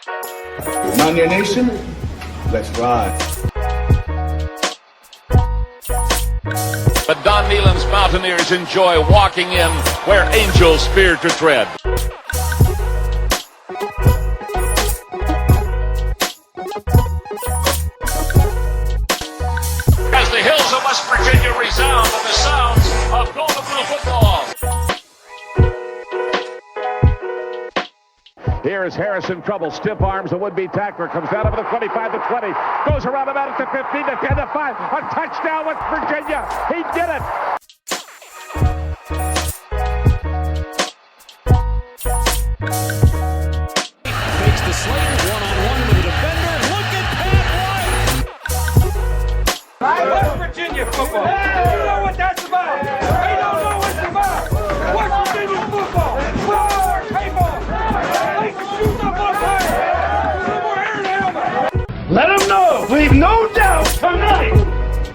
Mountaineer Nation, let's ride. But Don Nealon's Mountaineers enjoy walking in where angels fear to tread. As the hills of West Virginia resound with the sounds of Golden Blue football. Here is Harris in trouble. Stiff arms. The would-be tackler comes down over the 25 to 20. Goes around about it to 15 to 10 to 5. A touchdown, West Virginia. He did it. Fakes the Slater one-on-one with the defender. Look at Pat White. West Virginia football. You know what that's about. They don't know what it's about. West Virginia football. Football, table. They can shoot up on time. No more hair in the helmet. Let them know. Leave no doubt tonight.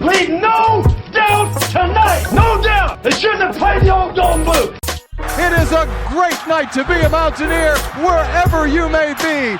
Leave no doubt tonight. No doubt. They shouldn't have played the old Golden Blue. It is a great night to be a Mountaineer wherever you may be.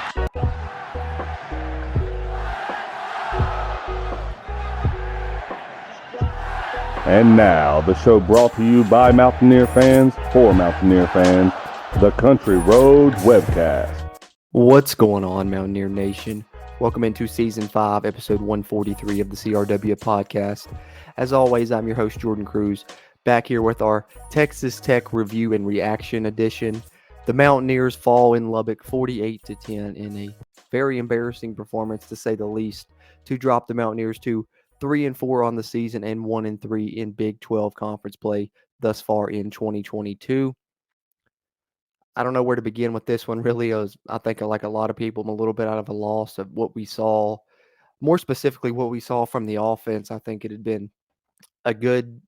And now, the show brought to you by Mountaineer fans, for Mountaineer fans, the Country Roads Webcast. What's going on, Mountaineer Nation? Welcome into Season 5, Episode 143 of the CRW Podcast. As always, I'm your host, Jordan Cruz, back here with our Texas Tech Review and Reaction Edition. The Mountaineers fall in Lubbock 48-10 in a very embarrassing performance, to say the least, to drop the Mountaineers to 3-4 on the season and 1-3 in Big 12 conference play thus far in 2022. I don't know where to begin with this one. Really, I think, like a lot of people, I'm a little bit out of a loss of what we saw. More specifically, what we saw from the offense. I think it had been a good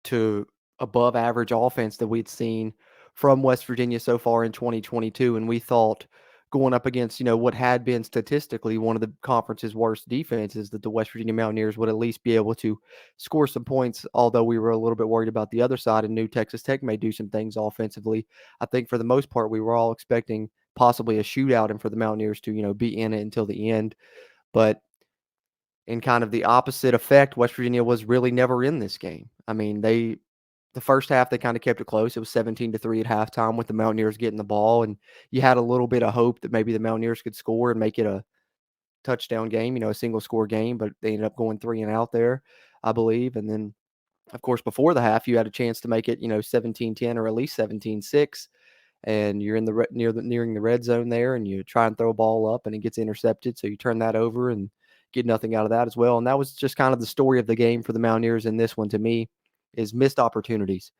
to above average offense that we'd seen from West Virginia so far in 2022. And we thought, going up against, what had been statistically one of the conference's worst defenses, that the West Virginia Mountaineers would at least be able to score some points, although we were a little bit worried about the other side and knew Texas Tech may do some things offensively. I think for the most part, we were all expecting possibly a shootout and for the Mountaineers to, be in it until the end. But in kind of the opposite effect, West Virginia was really never in this game. I mean, the first half, they kind of kept it close. It was 17-3 at halftime with the Mountaineers getting the ball, and you had a little bit of hope that maybe the Mountaineers could score and make it a touchdown game, a single-score game, but they ended up going 3 and out there, I believe. And then, of course, before the half, you had a chance to make it, 17-10 or at least 17-6, and you're in the nearing the red zone there, and you try and throw a ball up, and it gets intercepted, so you turn that over and get nothing out of that as well. And that was just kind of the story of the game for the Mountaineers in this one to me, is missed opportunities.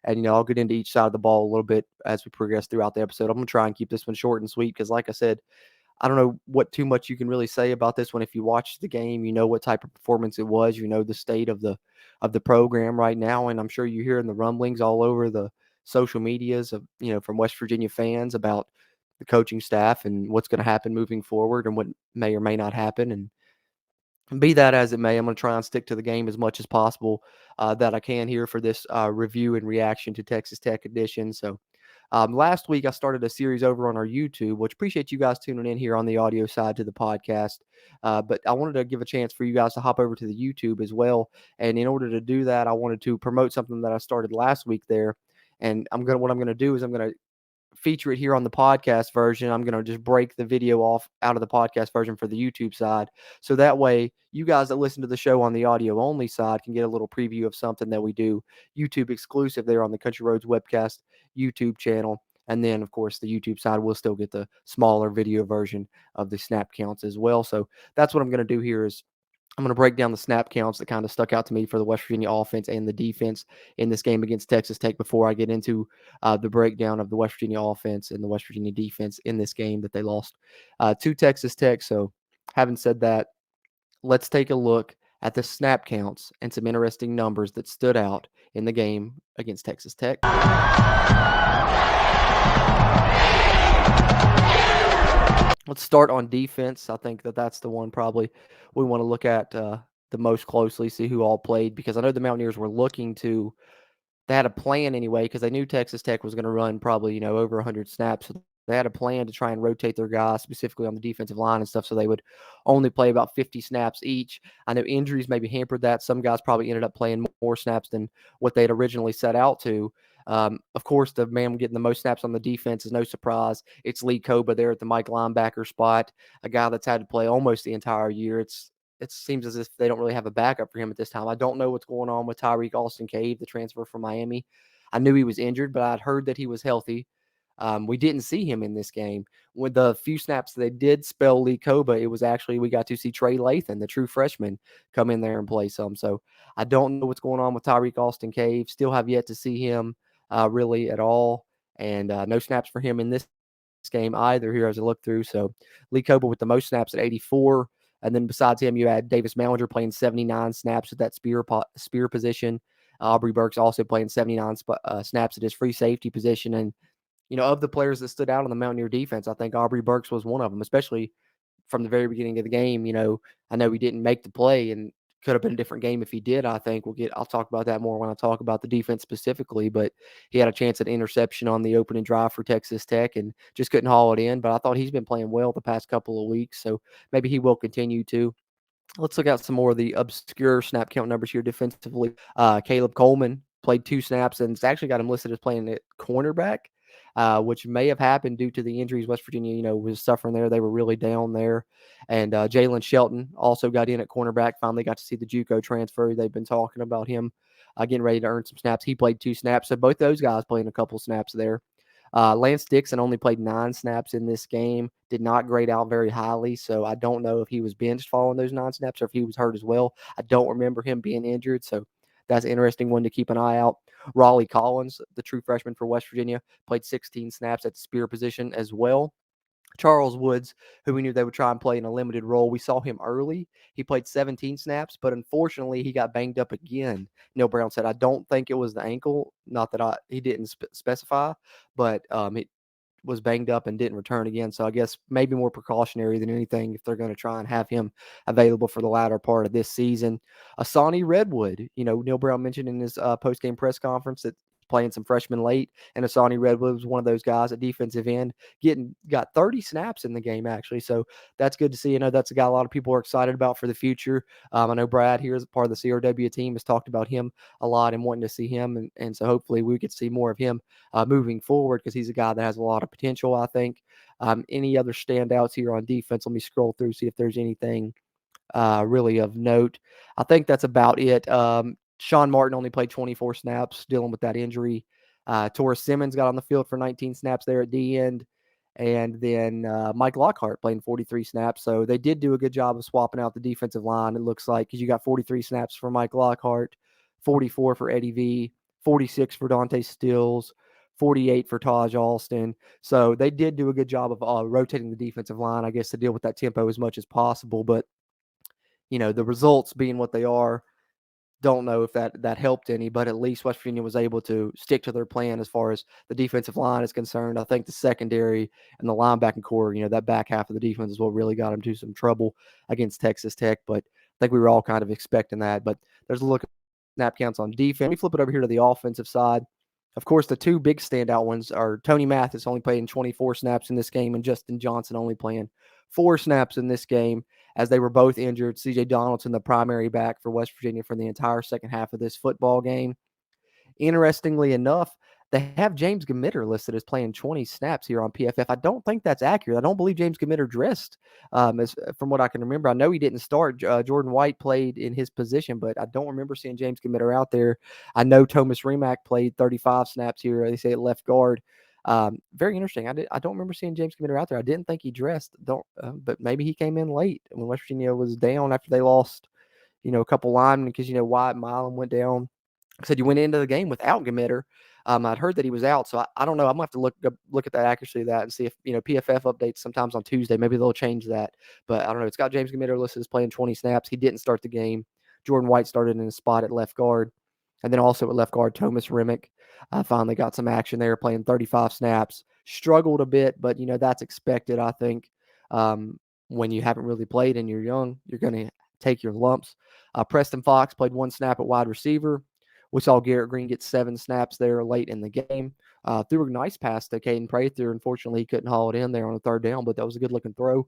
And, I'll get into each side of the ball a little bit as we progress throughout the episode. I'm going to try and keep this one short and sweet because, like I said, I don't know what too much you can really say about this one. If you watch the game, you know what type of performance it was. You know the state of the program right now, and I'm sure you're hearing the rumblings all over the social medias of, from West Virginia fans about the coaching staff and what's going to happen moving forward and what may or may not happen. And be that as it may, I'm going to try and stick to the game as much as possible that I can here for this review and reaction to Texas Tech edition. So last week I started a series over on our YouTube, which appreciate you guys tuning in here on the audio side to the podcast. But I wanted to give a chance for you guys to hop over to the YouTube as well. And in order to do that, I wanted to promote something that I started last week there. And what I'm going to do is I'm going to feature it here on the podcast version. I'm going to just break the video off out of the podcast version for the YouTube side. So that way you guys that listen to the show on the audio only side can get a little preview of something that we do YouTube exclusive there on the Country Roads Webcast YouTube channel. And then, of course, the YouTube side will still get the smaller video version of the snap counts as well. So that's what I'm going to do here is I'm going to break down the snap counts that kind of stuck out to me for the West Virginia offense and the defense in this game against Texas Tech before I get into the breakdown of the West Virginia offense and the West Virginia defense in this game that they lost to Texas Tech. So having said that, let's take a look at the snap counts and some interesting numbers that stood out in the game against Texas Tech. Let's start on defense. I think that's the one probably we want to look at the most closely, see who all played, because I know the Mountaineers were looking to – they had a plan anyway because they knew Texas Tech was going to run probably, over 100 snaps. So They had a plan to try and rotate their guys, specifically on the defensive line and stuff, so they would only play about 50 snaps each. I know injuries maybe hampered that. Some guys probably ended up playing more snaps than what they had originally set out to. Of course, the man getting the most snaps on the defense is no surprise. It's Lee Koba there at the Mike linebacker spot, a guy that's had to play almost the entire year. It seems as if they don't really have a backup for him at this time. I don't know what's going on with Tyreek Austin Cave, the transfer from Miami. I knew he was injured, but I'd heard that he was healthy. We didn't see him in this game. With the few snaps they did spell Lee Koba, it was actually we got to see Trey Lathan, the true freshman, come in there and play some. So I don't know what's going on with Tyreek Austin Cave. Still have yet to see him really at all. And no snaps for him in this game either here as I look through. So Lee Koba with the most snaps at 84. And then besides him, you had Davis Mallinger playing 79 snaps at that spear position. Aubrey Burks also playing 79 snaps at his free safety position. And of the players that stood out on the Mountaineer defense, I think Aubrey Burks was one of them, especially from the very beginning of the game. I know he didn't make the play and could have been a different game if he did. I think I'll talk about that more when I talk about the defense specifically, but he had a chance at interception on the opening drive for Texas Tech and just couldn't haul it in. But I thought he's been playing well the past couple of weeks, so maybe he will continue to. Let's look at some more of the obscure snap count numbers here defensively. Caleb Coleman played 2 snaps, and it's actually got him listed as playing at cornerback, which may have happened due to the injuries West Virginia, was suffering there. They were really down there. And Jalen Shelton also got in at cornerback. Finally got to see the JUCO transfer. They've been talking about him getting ready to earn some snaps. He played 2 snaps. So both those guys playing a couple snaps there. Lance Dixon only played 9 snaps in this game, did not grade out very highly. So I don't know if he was benched following those 9 snaps or if he was hurt as well. I don't remember him being injured. So that's an interesting one to keep an eye out. Raleigh Collins, the true freshman for West Virginia, played 16 snaps at the spear position as well. Charles Woods, who we knew they would try and play in a limited role. We saw him early. He played 17 snaps, but unfortunately he got banged up again. Neil Brown said, I don't think it was the ankle. Not that he didn't specify, but it was banged up and didn't return again. So I guess maybe more precautionary than anything if they're going to try and have him available for the latter part of this season. Asani Redwood, Neil Brown mentioned in his post-game press conference that playing some freshmen late, and Asani Redwood was one of those guys at defensive end got 30 snaps in the game, actually. So that's good to see. That's a guy a lot of people are excited about for the future. I know Brad here as part of the CRW team has talked about him a lot and wanting to see him. And so hopefully we get to see more of him moving forward because he's a guy that has a lot of potential, I think. Any other standouts here on defense? Let me scroll through, see if there's anything really of note. I think that's about it. Sean Martin only played 24 snaps, dealing with that injury. Torres Simmons got on the field for 19 snaps there at the end. And then Mike Lockhart playing 43 snaps. So they did do a good job of swapping out the defensive line, it looks like, because you got 43 snaps for Mike Lockhart, 44 for Eddie V, 46 for Dante Stills, 48 for Taj Alston. So they did do a good job of rotating the defensive line, I guess, to deal with that tempo as much as possible. But, the results being what they are, don't know if that helped any, but at least West Virginia was able to stick to their plan as far as the defensive line is concerned. I think the secondary and the linebacking core, that back half of the defense is what really got them to some trouble against Texas Tech. But I think we were all kind of expecting that. But there's a look at snap counts on defense. We flip it over here to the offensive side. Of course, the 2 big standout ones are Tony Mathis only playing 24 snaps in this game and Justin Johnson only playing 4 snaps in this game, as they were both injured. C.J. Donaldson, the primary back for West Virginia for the entire second half of this football game. Interestingly enough, they have James Gamitter listed as playing 20 snaps here on PFF. I don't think that's accurate. I don't believe James Gamitter dressed, from what I can remember. I know he didn't start. Jordan White played in his position, but I don't remember seeing James Gamitter out there. I know Thomas Remack played 35 snaps here. They say at left guard. Very interesting. I don't remember seeing James Gamitter out there. I didn't think he dressed. But maybe he came in late when West Virginia was down after they lost, a couple linemen because White and Milam went down. I said you went into the game without Gamitter. I'd heard that he was out, so I don't know. I'm gonna have to look at that accuracy of that and see if PFF updates sometimes on Tuesday. Maybe they'll change that, but I don't know. It's got James Gamitter listed as playing 20 snaps. He didn't start the game. Jordan White started in his spot at left guard, and then also at left guard, Thomas Remick finally got some action there, playing 35 snaps. Struggled a bit, but that's expected. I think when you haven't really played and you're young, you're going to take your lumps. Preston Fox played 1 snap at wide receiver. We saw Garrett Green get 7 snaps there late in the game. Threw a nice pass to Caden Prather. Unfortunately, he couldn't haul it in there on a 3rd down, but that was a good-looking throw.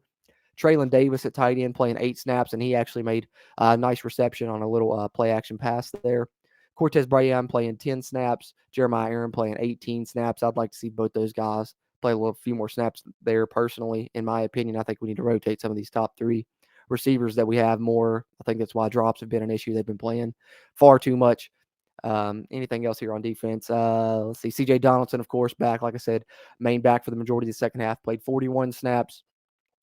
Traylon Davis at tight end playing 8 snaps, and he actually made a nice reception on a little play-action pass there. Cortez Brayan playing 10 snaps. Jeremiah Aaron playing 18 snaps. I'd like to see both those guys play a few more snaps there personally. In my opinion, I think we need to rotate some of these top 3 receivers that we have more. I think that's why drops have been an issue. They've been playing far too much. Anything else here on defense? Let's see. CJ Donaldson, of course, back. Like I said, main back for the majority of the second half. Played 41 snaps.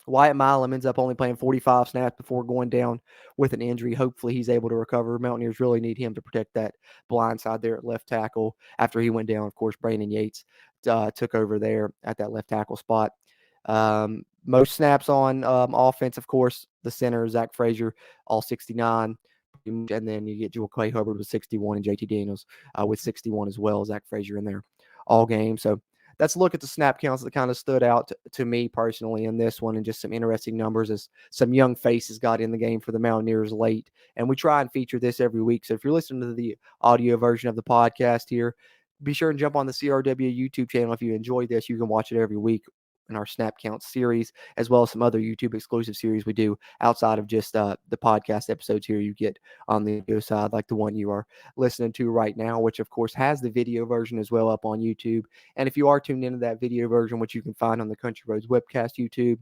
Wyatt Milam ends up only playing 45 snaps before going down with an injury. Hopefully he's able to recover. Mountaineers really need him to protect that blind side there at left tackle. After he went down, of course, Brandon Yates took over there at that left tackle spot. Most snaps on offense, of course, the center, Zach Frazier, all 69. And then you get Jewel Clay Hubbard with 61 and JT Daniels with 61 as well. Zach Frazier in there all game. So let's look at the snap counts that kind of stood out to me personally in this one, and just some interesting numbers as some young faces got in the game for the Mountaineers late. And we try and feature this every week. So if you're listening to the audio version of the podcast here, be sure and jump on the CRW YouTube channel. If you enjoy this, you can watch it every week in our snap count series, as well as some other YouTube exclusive series we do outside of just the podcast episodes here you get on the video side, like the one you are listening to right now, which of course has the video version as well up on YouTube. And if you are tuned into that video version, which you can find on the Country Roads Webcast YouTube,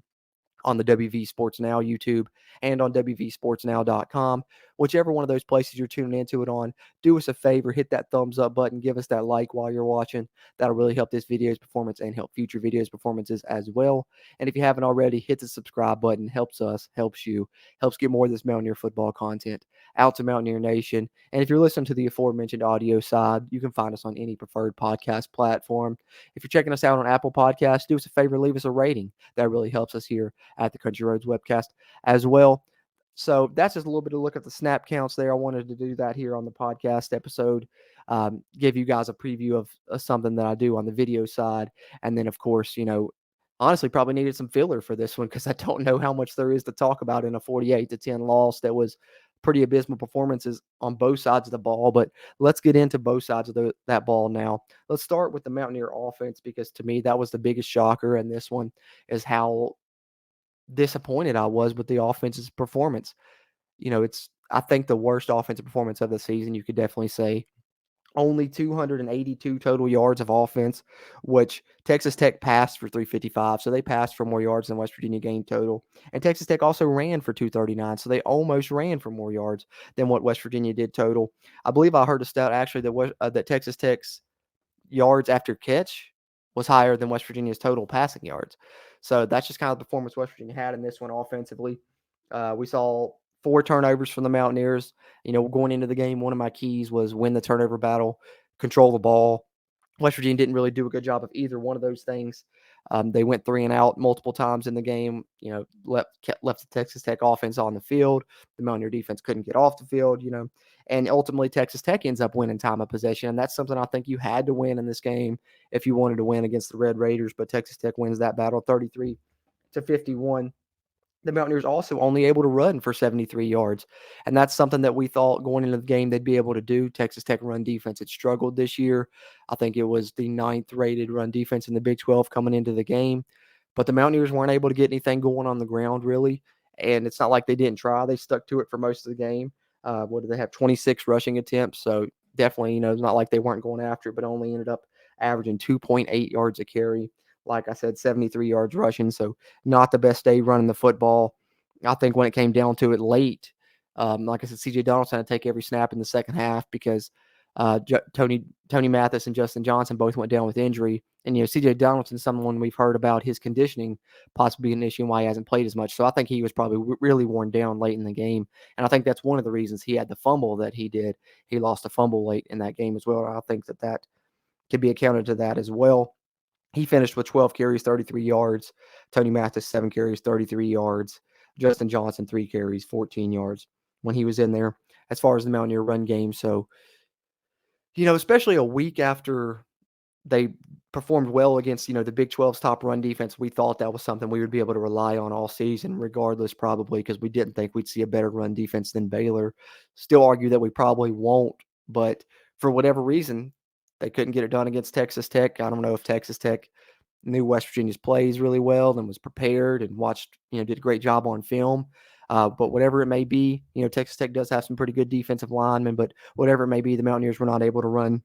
on the WV Sports Now YouTube, and on WVSportsNow.com. Whichever one of those places you're tuning into it on, do us a favor, hit that thumbs up button, give us that like while you're watching. That'll really help this video's performance and help future videos' performances as well. And if you haven't already, hit the subscribe button. Helps us, helps you, helps get more of this Mountaineer football content out to Mountaineer Nation. And if you're listening to the aforementioned audio side, you can find us on any preferred podcast platform. If you're checking us out on Apple Podcasts, do us a favor, leave us a rating. That really helps us here at the Country Roads Webcast as well. So that's just a little bit of a look at the snap counts there. I wanted to do that here on the podcast episode, give you guys a preview of something that I do on the video side. And then, of course, honestly, probably needed some filler for this one because I don't know how much there is to talk about in a 48-10 loss that was pretty abysmal performances on both sides of the ball. But let's get into both sides of that ball now. Let's start with the Mountaineer offense, because to me, that was the biggest shocker in this one, is how disappointed I was with the offense's performance. It's, I think, the worst offensive performance of the season, you could definitely say. Only 282 total yards of offense, which Texas Tech passed for 355. So they passed for more yards than West Virginia gained total. And Texas Tech also ran for 239. So they almost ran for more yards than what West Virginia did total. I believe I heard a stat actually that Texas Tech's yards after catch was higher than West Virginia's total passing yards. So that's just kind of the performance West Virginia had in this one offensively. We saw 4 turnovers from the Mountaineers. Going into the game, one of my keys was win the turnover battle, control the ball. West Virginia didn't really do a good job of either one of those things. They went 3 and out multiple times in the game. Left the Texas Tech offense on the field. The Mountaineer defense couldn't get off the field. And ultimately Texas Tech ends up winning time of possession. And that's something I think you had to win in this game if you wanted to win against the Red Raiders. But Texas Tech wins that battle 33-51. The Mountaineers also only able to run for 73 yards. And that's something that we thought going into the game they'd be able to do. Texas Tech run defense had struggled this year. I think it was the 9th rated run defense in the Big 12 coming into the game. But the Mountaineers weren't able to get anything going on the ground, really. And it's not like they didn't try. They stuck to it for most of the game. What did they have? 26 rushing attempts. So definitely, it's not like they weren't going after it, but only ended up averaging 2.8 yards a carry. Like I said, 73 yards rushing, so not the best day running the football. I think when it came down to it late, like I said, CJ Donaldson had to take every snap in the second half because Tony Mathis and Justin Johnson both went down with injury. And, CJ Donaldson, someone we've heard about his conditioning possibly being an issue and why he hasn't played as much. So I think he was probably really worn down late in the game. And I think that's one of the reasons he had the fumble that he did. He lost a fumble late in that game as well. I think that could be accounted to that as well. He finished with 12 carries, 33 yards. Tony Mathis, 7 carries, 33 yards. Justin Johnson, 3 carries, 14 yards when he was in there as far as the Mountaineer run game. So, especially a week after they performed well against, the Big 12's top run defense, we thought that was something we would be able to rely on all season, regardless, probably, because we didn't think we'd see a better run defense than Baylor. Still argue that we probably won't, but for whatever reason, they couldn't get it done against Texas Tech. I don't know if Texas Tech knew West Virginia's plays really well and was prepared and watched, did a great job on film. But whatever it may be, Texas Tech does have some pretty good defensive linemen, but whatever it may be, the Mountaineers were not able to run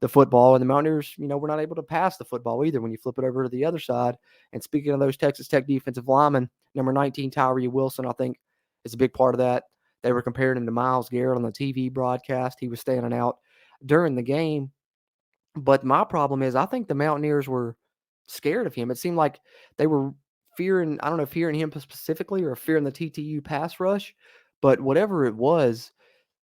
the football, and the Mountaineers, were not able to pass the football either when you flip it over to the other side. And speaking of those Texas Tech defensive linemen, number 19, Tyree Wilson, I think is a big part of that. They were comparing him to Myles Garrett on the TV broadcast. He was standing out during the game. But my problem is I think the Mountaineers were scared of him. It seemed like they were fearing, I don't know if fearing him specifically or fearing the TTU pass rush, but whatever it was,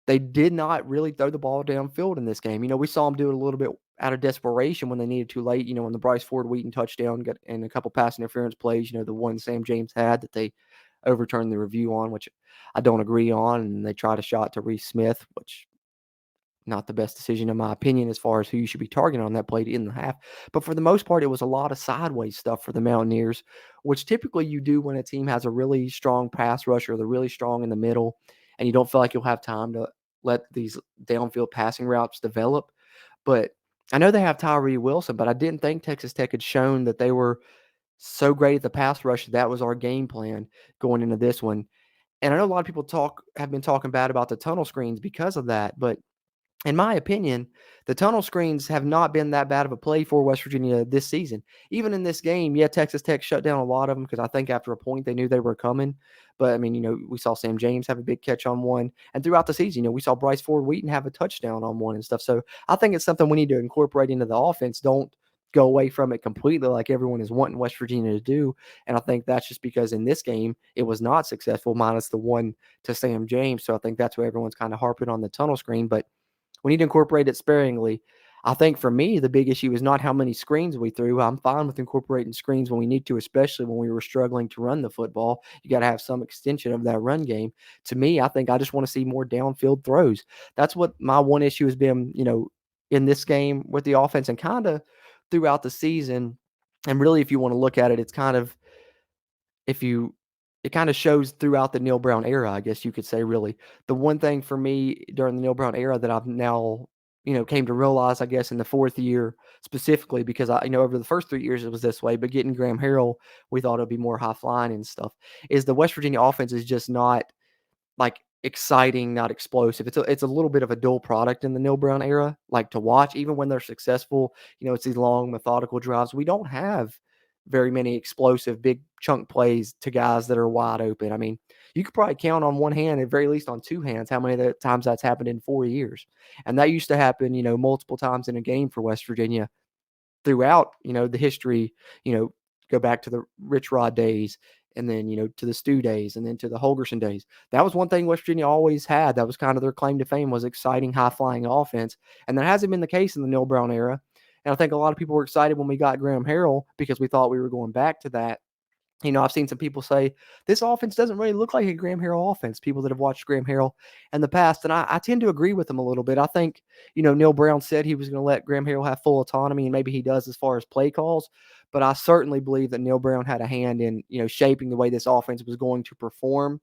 they did not really throw the ball downfield in this game. We saw them do it a little bit out of desperation when they needed to late, when the Bryce Ford Wheaton touchdown got and a couple pass interference plays, the one Sam James had that they overturned the review on, which I don't agree on, and they tried a shot to Reese Smith, which not the best decision in my opinion as far as who you should be targeting on that play in the half. But for the most part, it was a lot of sideways stuff for the Mountaineers, which typically you do when a team has a really strong pass rusher. They're really strong in the middle, and you don't feel like you'll have time to let these downfield passing routes develop. But I know they have Tyree Wilson, but I didn't think Texas Tech had shown that they were so great at the pass rush. That was our game plan going into this one. And I know a lot of people have been talking bad about the tunnel screens because of that, but in my opinion, the tunnel screens have not been that bad of a play for West Virginia this season. Even in this game, Texas Tech shut down a lot of them because I think after a point they knew they were coming. But, I mean, we saw Sam James have a big catch on one. And throughout the season, we saw Bryce Ford Wheaton have a touchdown on one and stuff. So I think it's something we need to incorporate into the offense. Don't go away from it completely like everyone is wanting West Virginia to do. And I think that's just because in this game, it was not successful, minus the one to Sam James. So I think that's why everyone's kind of harping on the tunnel screen. But we need to incorporate it sparingly. I think for me, the big issue is not how many screens we threw. I'm fine with incorporating screens when we need to, especially when we were struggling to run the football. You got to have some extension of that run game. To me, I think I just want to see more downfield throws. That's what my one issue has been, in this game with the offense and kind of throughout the season. And really, if you want to look at it, it's kind of, it kind of shows throughout the Neil Brown era, I guess you could say, really. The one thing for me during the Neil Brown era that I've now, came to realize, I guess, in the fourth year specifically, because over the first 3 years it was this way, but getting Graham Harrell, we thought it'd be more high flying and stuff, is the West Virginia offense is just not like exciting, not explosive. It's a little bit of a dull product in the Neil Brown era, like to watch, even when they're successful. It's these long, methodical drives. We don't have very many explosive, big chunk plays to guys that are wide open. I mean, you could probably count on one hand, at very least on two hands, how many times that's happened in 4 years. And that used to happen, multiple times in a game for West Virginia throughout, the history, go back to the Rich Rod days and then, to the Stu days and then to the Holgerson days. That was one thing West Virginia always had. That was kind of their claim to fame, was exciting, high-flying offense. And that hasn't been the case in the Neil Brown era. And I think a lot of people were excited when we got Graham Harrell because we thought we were going back to that. I've seen some people say this offense doesn't really look like a Graham Harrell offense, people that have watched Graham Harrell in the past. And I tend to agree with them a little bit. I think, Neil Brown said he was going to let Graham Harrell have full autonomy, and maybe he does as far as play calls. But I certainly believe that Neil Brown had a hand in, shaping the way this offense was going to perform.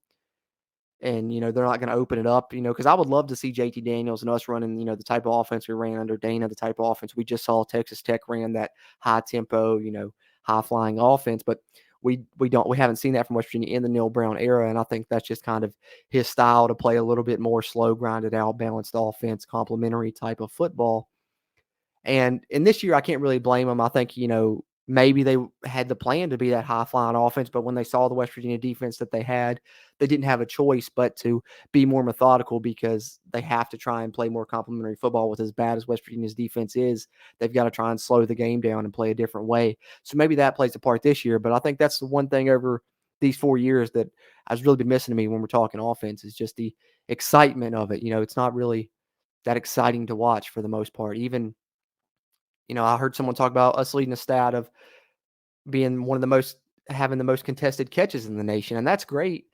And, they're not going to open it up, because I would love to see JT Daniels and us running, the type of offense we ran under Dana, the type of offense we just saw Texas Tech ran, that high tempo, high flying offense. But we haven't seen that from West Virginia in the Neil Brown era. And I think that's just kind of his style to play a little bit more slow, grinded out, balanced offense, complementary type of football. And in this year, I can't really blame them. I think, maybe they had the plan to be that high-flying offense, but when they saw the West Virginia defense that they had, they didn't have a choice but to be more methodical, because they have to try and play more complementary football. With as bad as West Virginia's defense is, they've got to try and slow the game down and play a different way. So maybe that plays a part this year, but I think that's the one thing over these 4 years that has really been missing to me when we're talking offense, is just the excitement of it. It's not really that exciting to watch for the most part. Even, I heard someone talk about us leading a stat of being having the most contested catches in the nation. And that's great.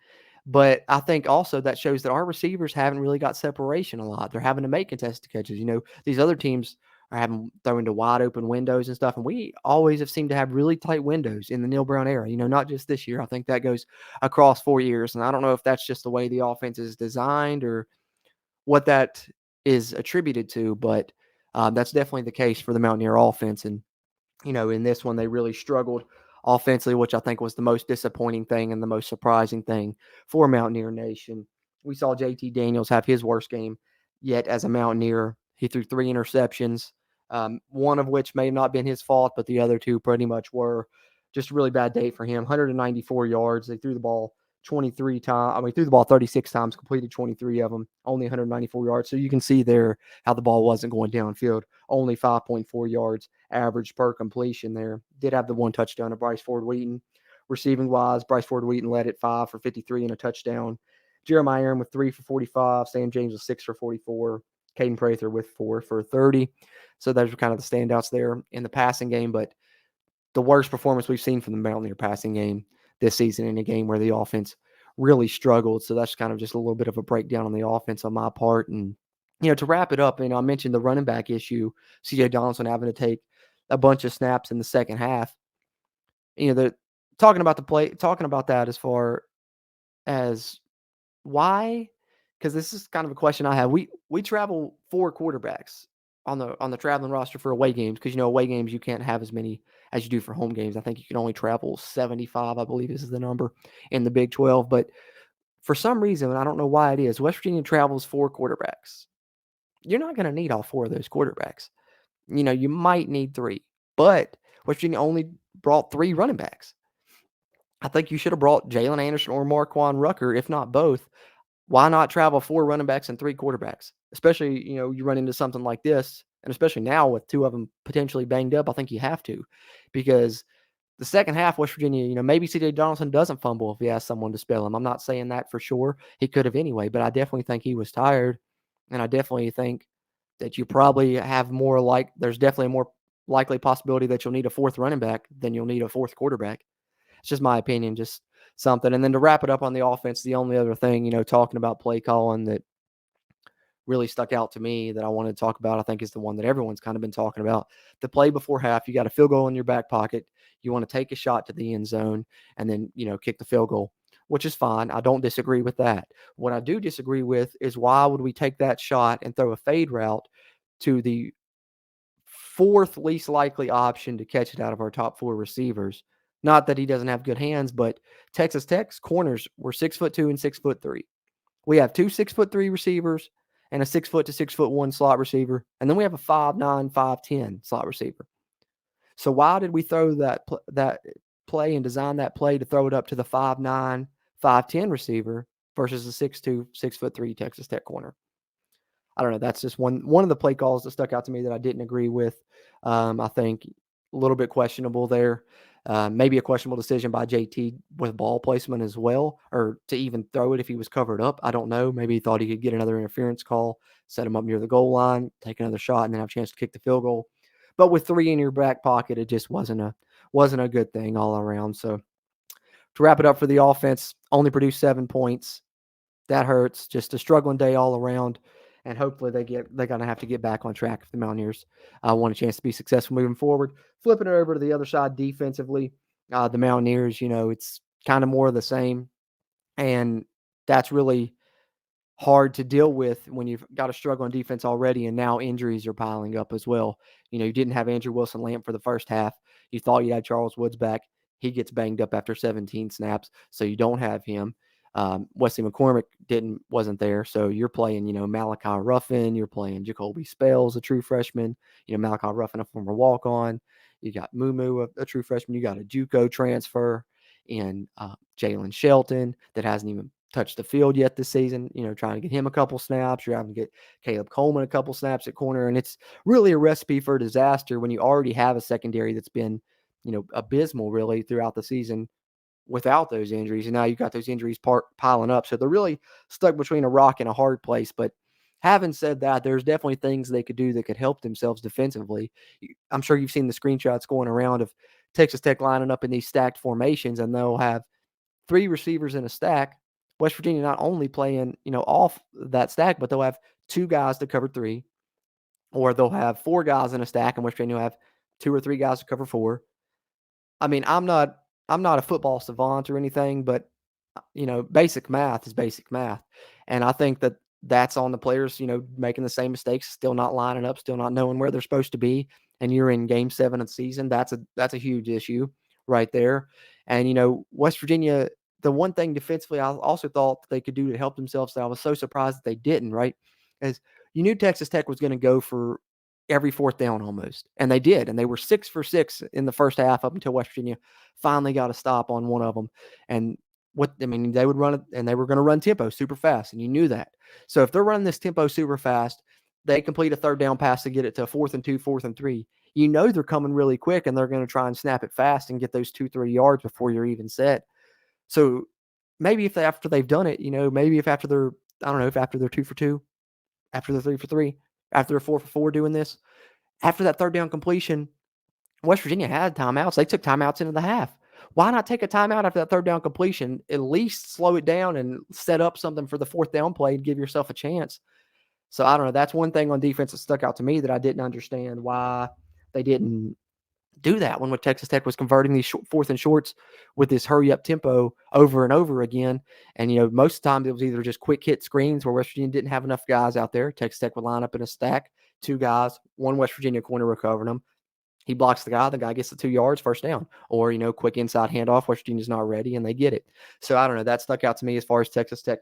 But I think also that shows that our receivers haven't really got separation a lot. They're having to make contested catches. These other teams are having throwing to wide open windows and stuff. And we always have seemed to have really tight windows in the Neil Brown era, not just this year. I think that goes across 4 years. And I don't know if that's just the way the offense is designed or what that is attributed to, but that's definitely the case for the Mountaineer offense. And, in this one, they really struggled offensively, which I think was the most disappointing thing and the most surprising thing for Mountaineer Nation. We saw JT Daniels have his worst game yet as a Mountaineer. He threw 3 interceptions, one of which may have not been his fault, but the other 2 pretty much were. Just a really bad day for him. 194 yards. They threw the ball 23 times. Threw the ball 36 times, completed 23 of them, only 194 yards. So you can see there how the ball wasn't going downfield. Only 5.4 yards average per completion there. Did have the 1 touchdown to Bryce Ford-Wheaton. Receiving wise, Bryce Ford-Wheaton led it 5 for 53 and a touchdown. Jeremiah Aaron with 3 for 45. Sam James with 6 for 44. Caden Prather with 4 for 30. So those were kind of the standouts there in the passing game, but the worst performance we've seen from the Mountaineer passing game this season in a game where the offense really struggled. So that's kind of just a little bit of a breakdown on the offense on my part. And, to wrap it up, I mentioned the running back issue, CJ Donaldson having to take a bunch of snaps in the second half. They're talking about that as far as why, because this is kind of a question I have. We travel 4 quarterbacks on the traveling roster for away games, because away games you can't have as many as you do for home games. I think you can only travel 75, I believe is the number in the Big 12. But for some reason, and I don't know why it is, West Virginia travels 4 quarterbacks. You're not going to need all 4 of those quarterbacks. You might need 3, but West Virginia only brought 3 running backs. I think you should have brought Jalen Anderson or Marquand Rucker, if not both. Why not travel 4 running backs and 3 quarterbacks? Especially, you run into something like this, and especially now with 2 of them potentially banged up, I think you have to, because the second half, West Virginia, maybe CJ Donaldson doesn't fumble if he has someone to spell him. I'm not saying that for sure. He could have anyway, but I definitely think he was tired, and I definitely think that you probably have there's definitely a more likely possibility that you'll need a 4th running back than you'll need a 4th quarterback. It's just my opinion, just something. And then to wrap it up on the offense, the only other thing, talking about play calling that really stuck out to me that I wanted to talk about, I think is the one that everyone's kind of been talking about. The play before half, you got a field goal in your back pocket. You want to take a shot to the end zone and then, kick the field goal, which is fine. I don't disagree with that. What I do disagree with is why would we take that shot and throw a fade route to the 4th least likely option to catch it out of our top 4 receivers? Not that he doesn't have good hands, but Texas Tech's corners were 6'2" and 6'3". We have 2 6'3" receivers and a 6' to 6'1" slot receiver, and then we have a 5'9", 5'10" slot receiver. So why did we throw that play and design that play to throw it up to the 5'9", 5'10" receiver versus the 6'2", 6'3" Texas Tech corner? I don't know. That's just one of the play calls that stuck out to me that I didn't agree with. I think a little bit questionable there. Maybe a questionable decision by JT with ball placement as well, or to even throw it if he was covered up. I don't know. Maybe he thought he could get another interference call, set him up near the goal line, take another shot, and then have a chance to kick the field goal. But with 3 in your back pocket, it just wasn't a good thing all around. So to wrap it up for the offense, only produced 7 points. That hurts. Just a struggling day all around. And hopefully they're going to have to get back on track if the Mountaineers want a chance to be successful moving forward. Flipping it over to the other side defensively, the Mountaineers, it's kind of more of the same. And that's really hard to deal with when you've got a struggle on defense already, and now injuries are piling up as well. You didn't have Andrew Wilson-Lamp for the first half. You thought you had Charles Woods back. He gets banged up after 17 snaps, so you don't have him. Wesley McCormick wasn't there, so you're playing, Malachi Ruffin, you're playing Jacoby Spells, a true freshman, Malachi Ruffin, a former walk-on. You got Mumu, a true freshman. You got a JUCO transfer in Jalen Shelton that hasn't even touched the field yet this season. Trying to get him a couple snaps. You're having to get Caleb Coleman a couple snaps at corner, and it's really a recipe for disaster when you already have a secondary that's been, abysmal really throughout the season without those injuries. And now you've got those injuries piling up. So they're really stuck between a rock and a hard place. But having said that, there's definitely things they could do that could help themselves defensively. I'm sure you've seen the screenshots going around of Texas Tech lining up in these stacked formations, and they'll have 3 receivers in a stack. West Virginia not only playing, off that stack, but they'll have 2 guys to cover 3, or they'll have 4 guys in a stack, and West Virginia will have 2 or 3 guys to cover 4. I mean, I'm not a football savant or anything, but basic math is basic math. And I think that that's on the players, making the same mistakes, still not lining up, still not knowing where they're supposed to be. And you're in game 7 of the season. That's a huge issue right there. And, West Virginia, the one thing defensively I also thought they could do to help themselves that I was so surprised that they didn't, right, is you knew Texas Tech was going to go for every fourth down almost. And they did. And they were 6 for 6 in the first half up until West Virginia finally got a stop on one of them. And they would run it, and they were going to run tempo super fast, and you knew that. So if they're running this tempo super fast, they complete a third down pass to get it to 4th and 2, 4th and 3. You know they're coming really quick, and they're going to try and snap it fast and get those 2-3 yards before you're even set. So maybe after they've done it, maybe if after they're, I don't know, if after they're 2 for 2, after they're 3 for 3, after they're 4 for 4 doing this, after that third down completion, West Virginia had timeouts. They took timeouts into the half. Why not take a timeout after that third down completion? At least slow it down and set up something for the fourth down play and give yourself a chance. So I don't know. That's one thing on defense that stuck out to me that I didn't understand why they didn't do that when Texas Tech was converting these fourth and shorts with this hurry up tempo over and over again. And, most of the time it was either just quick hit screens where West Virginia didn't have enough guys out there. Texas Tech would line up in a stack, 2 guys, 1 West Virginia corner recovering them. He blocks the guy gets the 2 yards, first down. Or, quick inside handoff, West Virginia's not ready, and they get it. So, I don't know. That stuck out to me as far as Texas Tech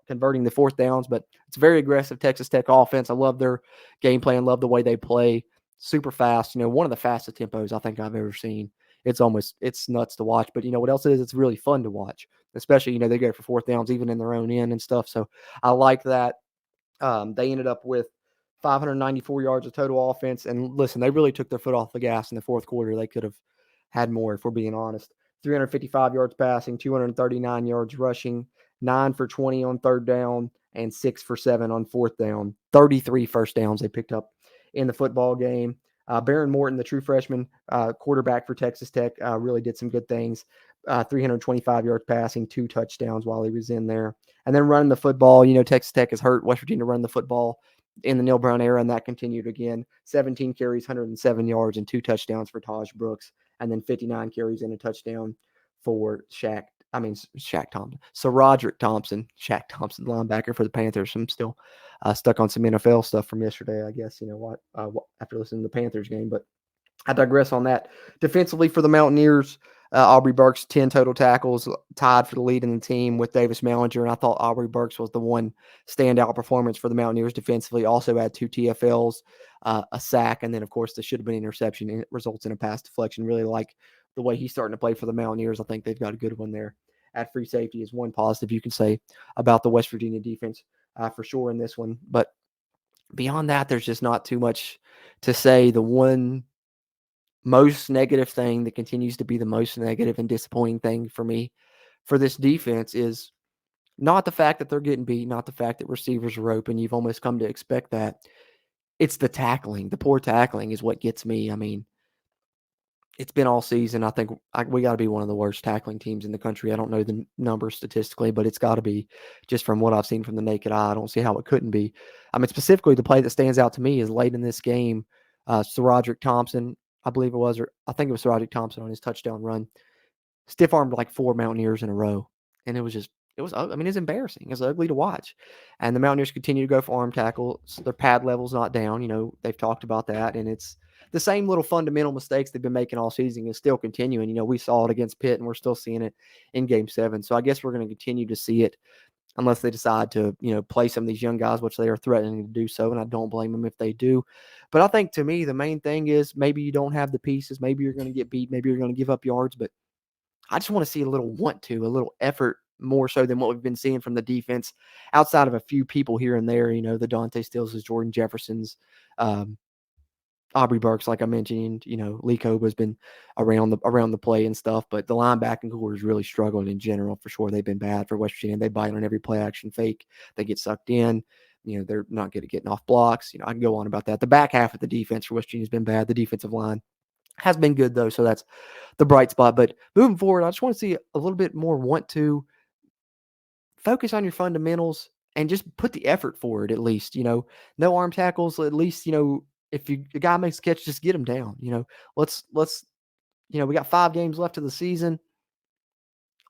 converting the fourth downs, but it's a very aggressive Texas Tech offense. I love their game plan, love the way they play. Super fast, one of the fastest tempos I think I've ever seen. It's nuts to watch. But, what else it is? It's really fun to watch, especially, they go for fourth downs even in their own end and stuff. So, I like that. They ended up with 594 yards of total offense. And listen, they really took their foot off the gas in the fourth quarter. They could have had more, if we're being honest. 355 yards passing, 239 yards rushing, 9 for 20 on third down, and 6 for 7 on fourth down. 33 first downs they picked up in the football game. Baron Morton, the true freshman quarterback for Texas Tech, really did some good things. 325 yards passing, 2 touchdowns while he was in there. And then running the football, Texas Tech has hurt West Virginia run the football in the Neil Brown era, and that continued again. 17 carries, 107 yards, and 2 touchdowns for Taj Brooks, and then 59 carries and a touchdown for Roderick Thompson, Shaq Thompson, linebacker for the Panthers. I'm still stuck on some NFL stuff from yesterday, I guess, after listening to the Panthers game, but I digress on that. Defensively for the Mountaineers, Aubrey Burks, 10 total tackles, tied for the lead in the team with Davis Mallinger, and I thought Aubrey Burks was the one standout performance for the Mountaineers defensively. Also had 2 TFLs, a sack, and then, of course, the should have been interception, and it results in a pass deflection. Really like the way he's starting to play for the Mountaineers. I think they've got a good one there. At free safety is one positive you can say about the West Virginia defense for sure in this one. But beyond that, there's just not too much to say. The one most negative thing that continues to be the most negative and disappointing thing for me for this defense is not the fact that they're getting beat, not the fact that receivers are open. You've almost come to expect that. It's the tackling. The poor tackling is what gets me. I mean, it's been all season. I think we got to be one of the worst tackling teams in the country. I don't know the numbers statistically, but it's got to be just from what I've seen from the naked eye. I don't see how it couldn't be. I mean, specifically the play that stands out to me is late in this game, Sir Roderick Thompson, I believe it was, or I think it was Sir Roderick Thompson on his touchdown run, stiff armed like 4 Mountaineers in a row. And it's embarrassing. It's ugly to watch. And the Mountaineers continue to go for arm tackles. Their pad level's not down. They've talked about that. And it's the same little fundamental mistakes they've been making all season is still continuing. We saw it against Pitt, and we're still seeing it in Game 7. So I guess we're going to continue to see it unless they decide to, play some of these young guys, which they are threatening to do so, and I don't blame them if they do. But I think, to me, the main thing is maybe you don't have the pieces. Maybe you're going to get beat. Maybe you're going to give up yards. But I just want to see a little a little effort, more so than what we've been seeing from the defense outside of a few people here and there, the Dante Stills, Jordan Jeffersons, Aubrey Burks, like I mentioned, Lee Koba's been around the play and stuff, but the linebacking core is really struggling in general for sure. They've been bad for West Virginia. They bite on every play action fake. They get sucked in. They're not good at getting off blocks. I can go on about that. The back half of the defense for West Virginia has been bad. The defensive line has been good though, so that's the bright spot. But moving forward, I just want to see a little bit more want to focus on your fundamentals and just put the effort forward at least. No arm tackles, at least, if the guy makes a catch, just get him down. Let's we got 5 games left of the season.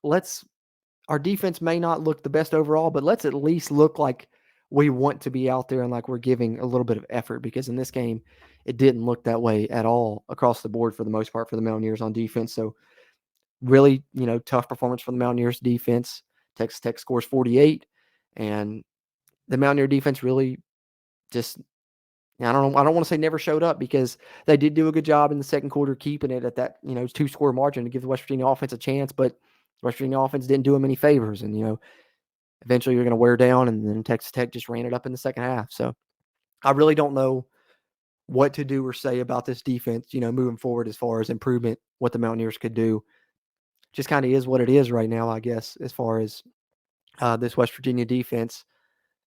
Our defense may not look the best overall, but let's at least look like we want to be out there and like we're giving a little bit of effort, because in this game, it didn't look that way at all across the board for the most part for the Mountaineers on defense. So really, tough performance for the Mountaineers defense. Texas Tech scores 48, and the Mountaineer defense really just, I don't want to say never showed up, because they did do a good job in the second quarter keeping it at that 2-score margin to give the West Virginia offense a chance, but West Virginia offense didn't do them any favors, and eventually you're going to wear down, and then Texas Tech just ran it up in the second half. So I really don't know what to do or say about this defense, moving forward as far as improvement, what the Mountaineers could do. Just kind of is what it is right now, I guess, as far as this West Virginia defense.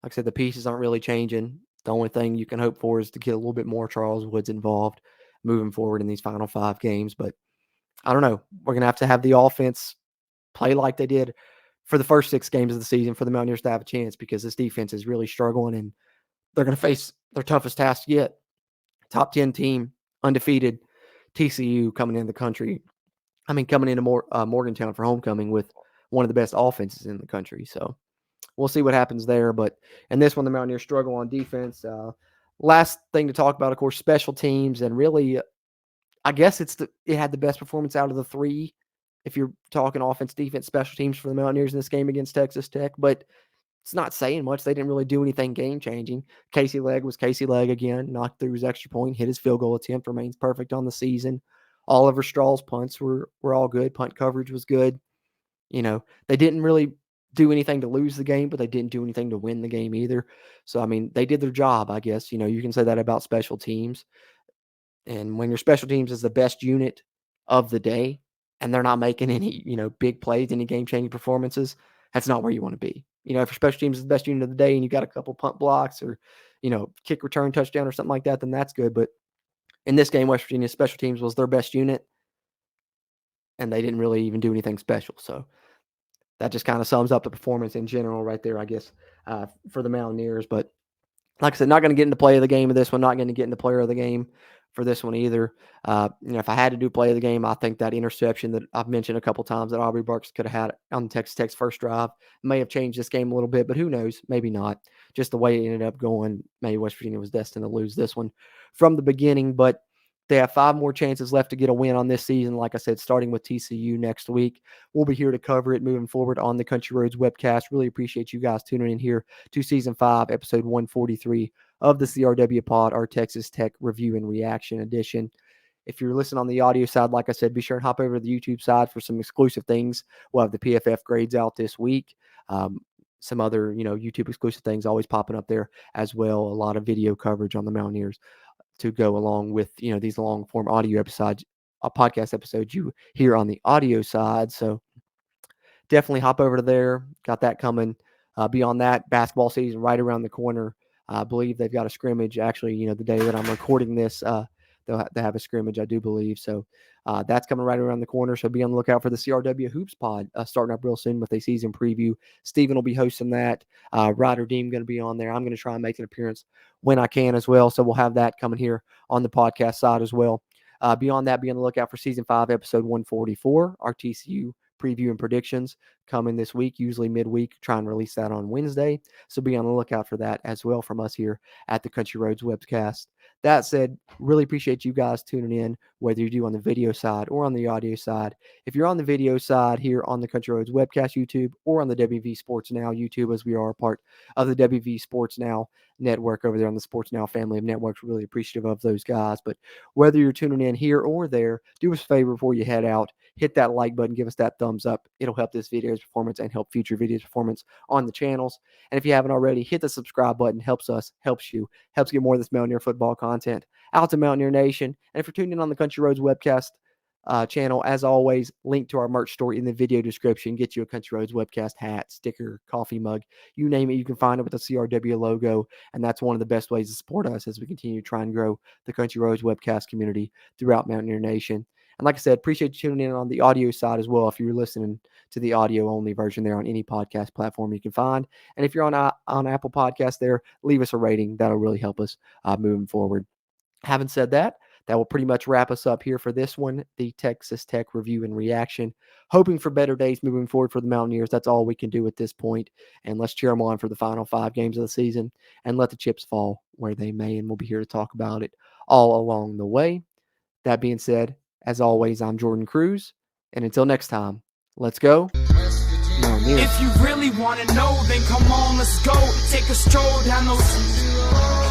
Like I said, the pieces aren't really changing. The only thing you can hope for is to get a little bit more Charles Woods involved moving forward in these final 5 games. But I don't know. We're going to have the offense play like they did for the first 6 games of the season for the Mountaineers to have a chance, because this defense is really struggling, and they're going to face their toughest task yet. Top 10 team, undefeated, TCU coming into the country. Coming into Morgantown for homecoming with one of the best offenses in the country. So we'll see what happens there. But in this one, the Mountaineers struggle on defense. Last thing to talk about, of course, special teams. And really, I guess it had the best performance out of the 3, if you're talking offense, defense, special teams for the Mountaineers in this game against Texas Tech. But it's not saying much. They didn't really do anything game-changing. Casey Legg was Casey Legg again, knocked through his extra point, hit his field goal attempt, remains perfect on the season. Oliver Straw's punts were all good. Punt coverage was good. They didn't really do anything to lose the game, but they didn't do anything to win the game either. So, they did their job, I guess. You can say that about special teams. And when your special teams is the best unit of the day and they're not making any, big plays, any game-changing performances, that's not where you want to be. If your special teams is the best unit of the day and you got a couple punt blocks or, kick return touchdown or something like that, then that's good. But in this game, West Virginia's special teams was their best unit, and they didn't really even do anything special. So that just kind of sums up the performance in general right there, I guess, for the Mountaineers. But like I said, not going to get into play of the game of this one, not going to get into player of the game for this one either. If I had to do play of the game, I think that interception that I've mentioned a couple times that Aubrey Burks could have had on the Texas Tech's first drive may have changed this game a little bit, but who knows? Maybe not. Just the way it ended up going, maybe West Virginia was destined to lose this one from the beginning, but they have 5 more chances left to get a win on this season. Like I said, starting with TCU next week. We'll be here to cover it moving forward on the Country Roads webcast. Really appreciate you guys tuning in here to Season 5, Episode 143 of the CRW Pod, our Texas Tech Review and Reaction edition. If you're listening on the audio side, like I said, be sure and hop over to the YouTube side for some exclusive things. We'll have the PFF grades out this week. Some other, YouTube exclusive things always popping up there as well. A lot of video coverage on the Mountaineers to go along with, these long form audio episodes, podcast episodes you hear on the audio side. So definitely hop over to there. Got that coming. Beyond that, basketball season right around the corner. I believe they've got a scrimmage. Actually, the day that I'm recording this, they have a scrimmage, I do believe. So that's coming right around the corner. So be on the lookout for the CRW Hoops Pod starting up real soon with a season preview. Steven will be hosting that. Ryder Deem going to be on there. I'm going to try and make an appearance when I can as well. So we'll have that coming here on the podcast side as well. Beyond that, be on the lookout for Season 5, Episode 144, our TCU preview and predictions coming this week, usually midweek. Try and release that on Wednesday. So be on the lookout for that as well from us here at the Country Roads Webcast. That said, really appreciate you guys tuning in, whether you do on the video side or on the audio side. If you're on the video side here on the Country Roads Webcast YouTube or on the WV Sports Now YouTube, as we are a part of the WV Sports Now network over there on the Sports Now family of networks, really appreciative of those guys. But whether you're tuning in here or there, do us a favor before you head out. Hit that like button, give us that thumbs up. It'll help this video's performance and help future videos' performance on the channels. And if you haven't already, hit the subscribe button. Helps us, helps you, helps get more of this Mountaineer football content out to Mountaineer Nation. And if you're tuning in on the Country Roads Webcast channel, as always, link to our merch store in the video description. Get you a Country Roads Webcast hat, sticker, coffee mug, you name it. You can find it with the CRW logo. And that's one of the best ways to support us as we continue to try and grow the Country Roads Webcast community throughout Mountaineer Nation. And like I said, appreciate you tuning in on the audio side as well. If you're listening to the audio-only version there on any podcast platform you can find. And if you're on Apple Podcasts there, leave us a rating. That'll really help us moving forward. Having said that, that will pretty much wrap us up here for this one, the Texas Tech review and reaction. Hoping for better days moving forward for the Mountaineers. That's all we can do at this point. And let's cheer them on for the final 5 games of the season and let the chips fall where they may. And we'll be here to talk about it all along the way. That being said, as always, I'm Jordan Cruz. And until next time, let's go. Mountaineers. If you really want to know, then come on, let's go. Take a stroll down those